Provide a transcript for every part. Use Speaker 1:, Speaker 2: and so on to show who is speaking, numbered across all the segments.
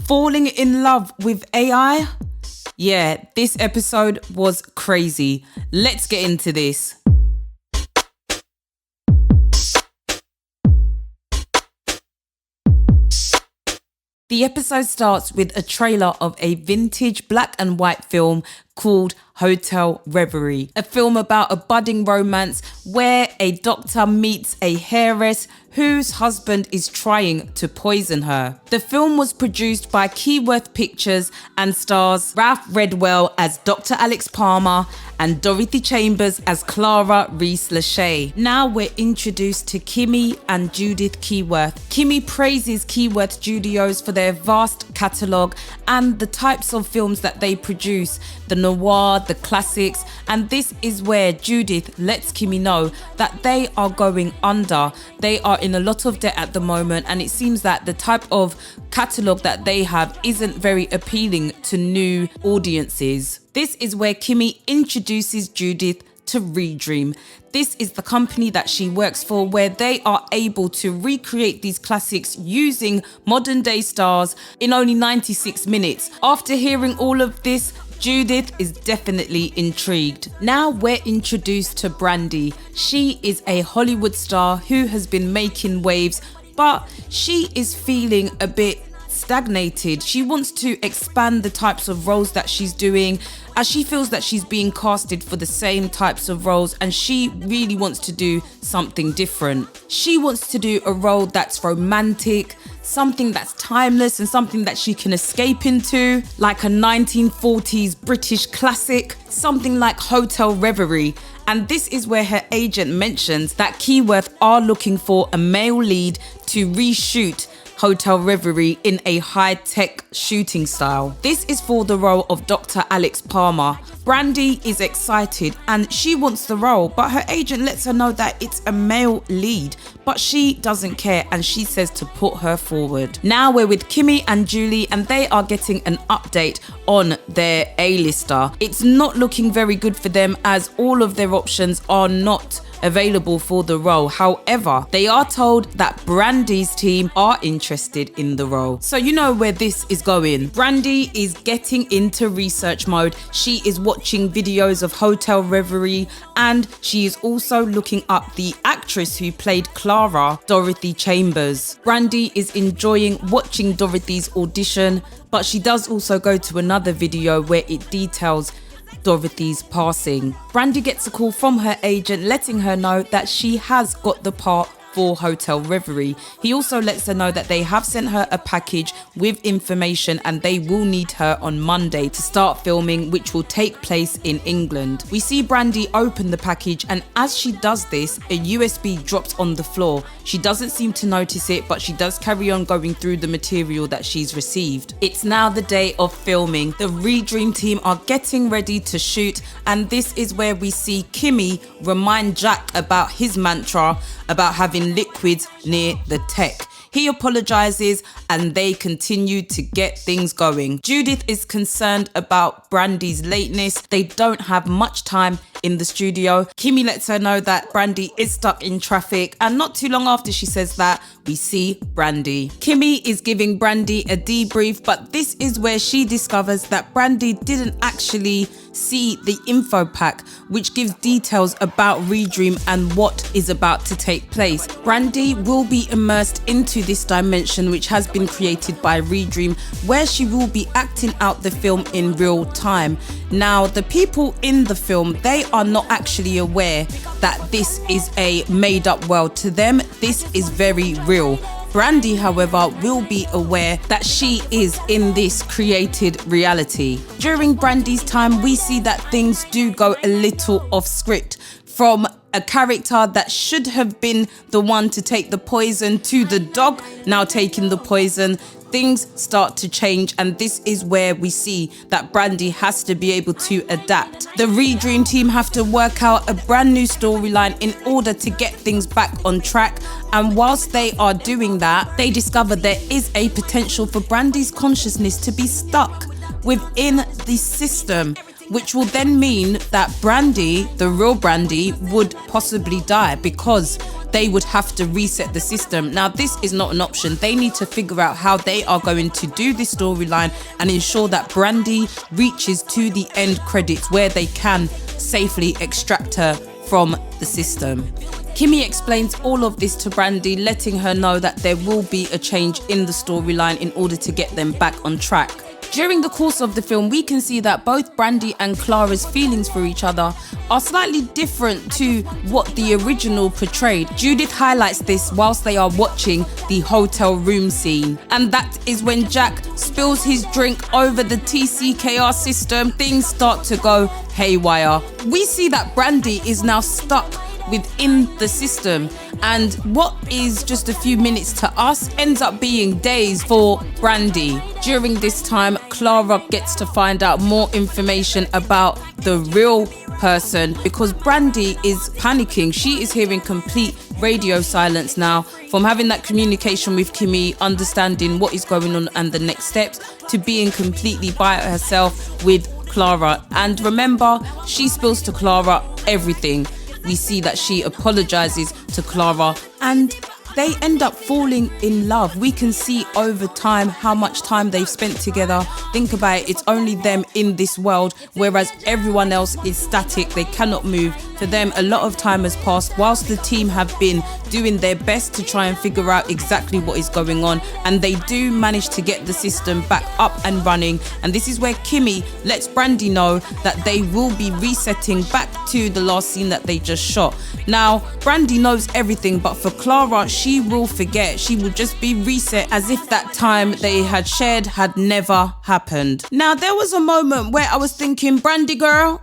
Speaker 1: Falling in love with AI? Yeah, this episode was crazy. Let's get into this. The episode starts with a trailer of a vintage black and white film called Hotel Reverie, a film about a budding romance where a doctor meets a heiress whose husband is trying to poison her. The film was produced by Keyworth Pictures and stars Ralph Redwell as Dr. Alex Palmer and Dorothy Chambers as Clara Reese-Lachey. Now we're introduced to Kimmy and Judith Keyworth. Kimmy praises Keyworth Studios for their vast catalogue and the types of films that they produce, the noir, the classics, and this is where Judith lets Kimmy know that they are going under. They are in a lot of debt at the moment, and it seems that the type of catalogue that they have isn't very appealing to new audiences. This is where Kimmy introduces Judith to Redream. This is the company that she works for, where they are able to recreate these classics using modern day stars in only 96 minutes. After hearing all of this, Judith is definitely intrigued. Now we're introduced to Brandy. She is a Hollywood star who has been making waves, but she is feeling a bit stagnated. She wants to expand the types of roles that she's doing, as she feels that she's being casted for the same types of roles, and she really wants to do something different. She wants to do a role that's romantic, something that's timeless, and something that she can escape into, like a 1940s British classic, something like Hotel Reverie. And this is where her agent mentions that Keyworth are looking for a male lead to reshoot Hotel Reverie in a high-tech shooting style. This is for the role of Dr. Alex Palmer. Brandy is excited and she wants the role, but her agent lets her know that it's a male lead, but she doesn't care and she says to put her forward. Now we're with Kimmy and Julie, and they are getting an update on their A-lister. It's not looking very good for them, as all of their options are not available for the role. However, they are told that Brandy's team are interested in the role. So you know where this is going. Brandy is getting into research mode. She is watching videos of Hotel Reverie, and she is also looking up the actress who played Clara, Dorothy Chambers. Brandy is enjoying watching Dorothy's audition, but she does also go to another video where it details Dorothy's passing. Brandy gets a call from her agent letting her know that she has got the part for Hotel Reverie. He also lets her know that they have sent her a package with information and they will need her on Monday to start filming, which will take place in England. We see Brandy open the package, and as she does this, a USB drops on the floor. She doesn't seem to notice it, but she does carry on going through the material that she's received. It's now the day of filming. The Redream team are getting ready to shoot, and this is where we see Kimmy remind Jack about his mantra about having liquids near the tech. He apologizes and they continue to get things going. Judith is concerned about Brandy's lateness. They don't have much time in the studio. Kimmy lets her know that Brandy is stuck in traffic, and not too long after she says that, we see Brandy. Kimmy is giving Brandy a debrief, but this is where she discovers that Brandy didn't actually see the info pack, which gives details about Redream and what is about to take place. Brandy will be immersed into this dimension which has been created by Redream, where she will be acting out the film in real time. Now, the people in the film, they are not actually aware that this is a made-up world. To them, this is very real. Brandy, however, will be aware that she is in this created reality. During Brandy's time, we see that things do go a little off script, from a character that should have been the one to take the poison to the dog now taking the poison. Things start to change, and this is where we see that Brandy has to be able to adapt. The Redream team have to work out a brand new storyline in order to get things back on track, and whilst they are doing that, they discover there is a potential for Brandy's consciousness to be stuck within the system, which will then mean that Brandy, the real Brandy, would possibly die, because they would have to reset the system. Now, this is not an option. They need to figure out how they are going to do this storyline and ensure that Brandy reaches to the end credits where they can safely extract her from the system. Kimmy explains all of this to Brandy, letting her know that there will be a change in the storyline in order to get them back on track. During the course of the film, we can see that both Brandy and Clara's feelings for each other are slightly different to what the original portrayed. Judith highlights this whilst they are watching the hotel room scene. And that is when Jack spills his drink over the TCKR system. Things start to go haywire. We see that Brandy is now stuck within the system, and what is just a few minutes to us ends up being days for Brandy. During this time, Clara gets to find out more information about the real person because Brandy is panicking. She is hearing complete radio silence now, from having that communication with Kimmy, understanding what is going on and the next steps, to being completely by herself with Clara. And remember, she spills to Clara everything. We see that she apologizes to Clara and they end up falling in love. We can see over time how much time they've spent together. Think about it, it's only them in this world, whereas everyone else is static, they cannot move. For them, a lot of time has passed whilst the team have been doing their best to try and figure out exactly what is going on, and they do manage to get the system back up and running. And this is where Kimmy lets Brandy know that they will be resetting back to the last scene that they just shot. Now, Brandy knows everything, but for Clara, she will forget. She will just be reset as if that time they had shared had never happened. Now, there was a moment where I was thinking, Brandy girl,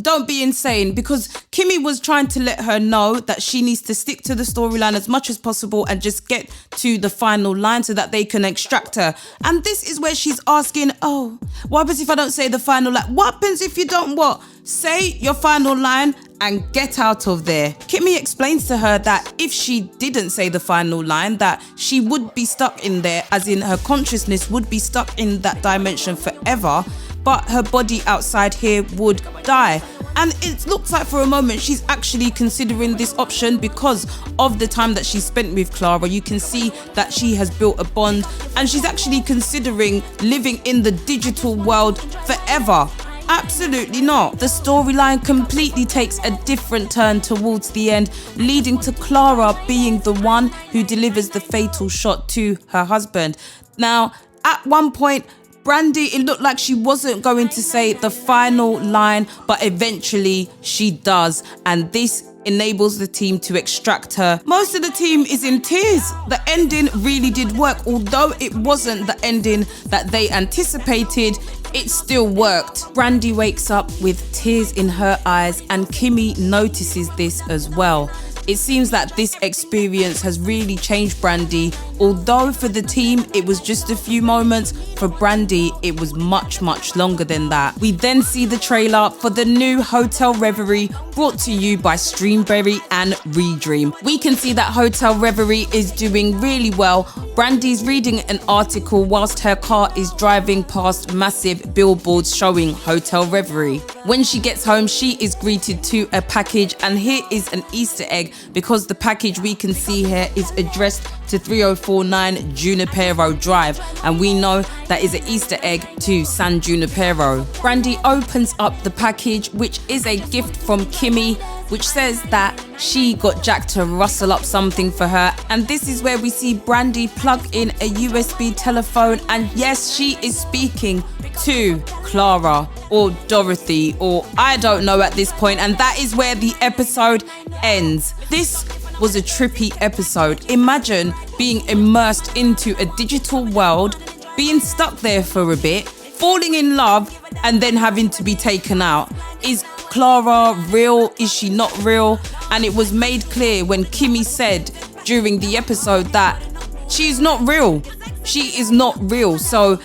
Speaker 1: don't be insane, because Kimmy was trying to let her know that she needs to stick to the storyline as much as possible and just get to the final line so that they can extract her. And this is where she's asking, oh, what happens if I don't say the final line? What happens if you don't what? Say your final line and get out of there. Kimmy explains to her that if she didn't say the final line, that she would be stuck in there, as in her consciousness would be stuck in that dimension forever, but her body outside here would die. And it looks like for a moment she's actually considering this option because of the time that she spent with Clara. You can see that she has built a bond and she's actually considering living in the digital world forever. Absolutely not. The storyline completely takes a different turn towards the end, leading to Clara being the one who delivers the fatal shot to her husband. Now, at one point, Brandy, it looked like she wasn't going to say the final line, but eventually she does. And this enables the team to extract her. Most of the team is in tears. The ending really did work. Although it wasn't the ending that they anticipated, it still worked. Brandy wakes up with tears in her eyes and Kimmy notices this as well. It seems that this experience has really changed Brandy. Although for the team it was just a few moments, for Brandy it was much longer than that. We then see the trailer for the new Hotel Reverie, brought to you by Streamberry and Redream. We can see that Hotel Reverie is doing really well. Brandy's reading an article whilst her car is driving past massive billboards showing Hotel Reverie. When she gets home, she is greeted to a package, and here is an Easter egg, because the package we can see here is addressed to 3049 Junipero Drive, and we know that is an Easter egg to San Junipero. Brandy opens up the package, which is a gift from Kimmy, which says that she got Jack to rustle up something for her. And this is where we see Brandy plug in a USB telephone, and yes, she is speaking to Clara or Dorothy, or I don't know at this point, and that is where the episode ends. This was a trippy episode. Imagine being immersed into a digital world, being stuck there for a bit, falling in love, and then having to be taken out. Is Clara real? Is she not real? And it was made clear when Kimmy said during the episode that she's not real. She is not real. So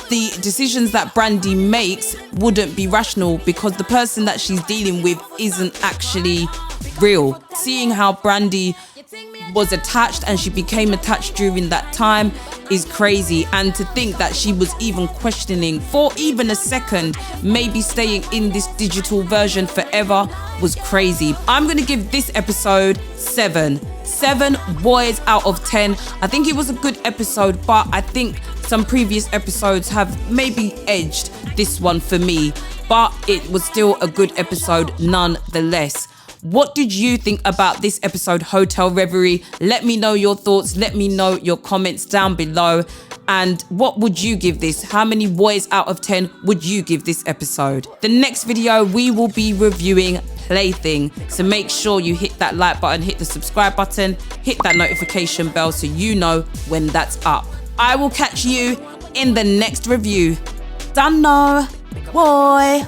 Speaker 1: the decisions that Brandy makes wouldn't be rational because the person that she's dealing with isn't actually real. Seeing how Brandy was attached and she became attached during that time is crazy. And to think that she was even questioning for even a second maybe staying in this digital version forever was crazy. I'm going to give this episode 7 boys out of 10. I think it was a good episode, but I think some previous episodes have maybe edged this one for me, but it was still a good episode nonetheless. What did you think about this episode, Hotel Reverie? Let me know your thoughts. Let me know your comments down below. And what would you give this? How many boys out of 10 would you give this episode? The next video, we will be reviewing Plaything. So make sure you hit that like button, hit the subscribe button, hit that notification bell so you know when that's up. I will catch you in the next review. Done now. Boy.